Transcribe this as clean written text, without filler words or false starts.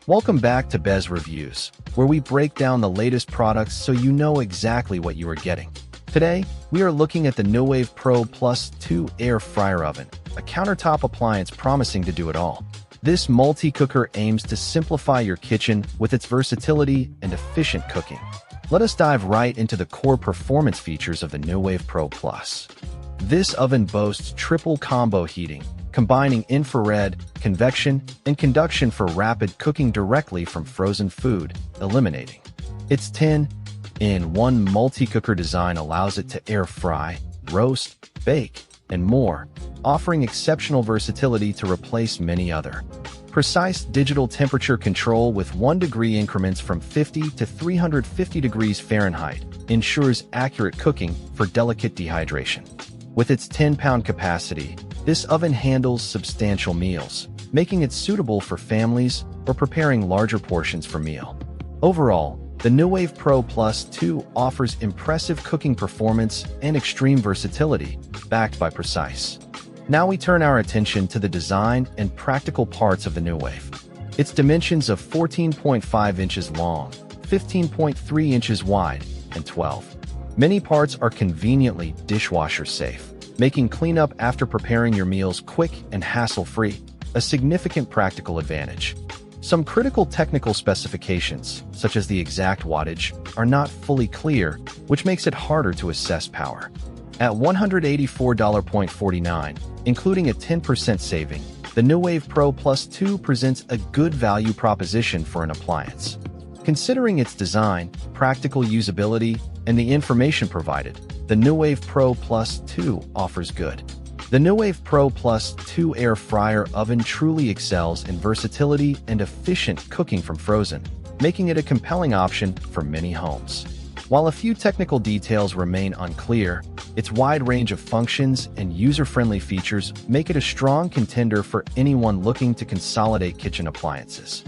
Welcome back to BezReviews, where we break down the latest products so you know exactly what you are getting. Today, we are looking at the Nuwave Pro Plus 2 Air Fryer Oven, a countertop appliance promising to do it all. This multi-cooker aims to simplify your kitchen with its versatility and efficient cooking. Let us dive right into the core performance features of the Nuwave Pro Plus. This oven boasts triple combo heating, combining infrared, convection, and conduction for rapid cooking directly from frozen food, eliminating. Its 10-in-1 multi-cooker design allows it to air fry, roast, bake, and more, offering exceptional versatility to replace many other. Precise digital temperature control with 1-degree increments from 50 to 350 degrees Fahrenheit ensures accurate cooking for delicate dehydration. With its 10-pound capacity, this oven handles substantial meals, making it suitable for families or preparing larger portions for meal. Overall, the Nuwave Pro Plus 2 offers impressive cooking performance and extreme versatility, backed by precise. Now we turn our attention to the design and practical parts of the Nuwave. Its dimensions of 14.5 inches long, 15.3 inches wide, and 12. Many parts are conveniently dishwasher-safe, making cleanup after preparing your meals quick and hassle-free, a significant practical advantage. Some critical technical specifications, such as the exact wattage, are not fully clear, which makes it harder to assess power. At $184.49, including a 10% saving, the Nuwave Pro Plus 2 presents a good value proposition for an appliance. Considering its design, practical usability, and the information provided, the Nuwave Pro Plus 2 offers good. The Nuwave Pro Plus 2 Air Fryer Oven truly excels in versatility and efficient cooking from frozen, making it a compelling option for many homes. While a few technical details remain unclear, its wide range of functions and user-friendly features make it a strong contender for anyone looking to consolidate kitchen appliances.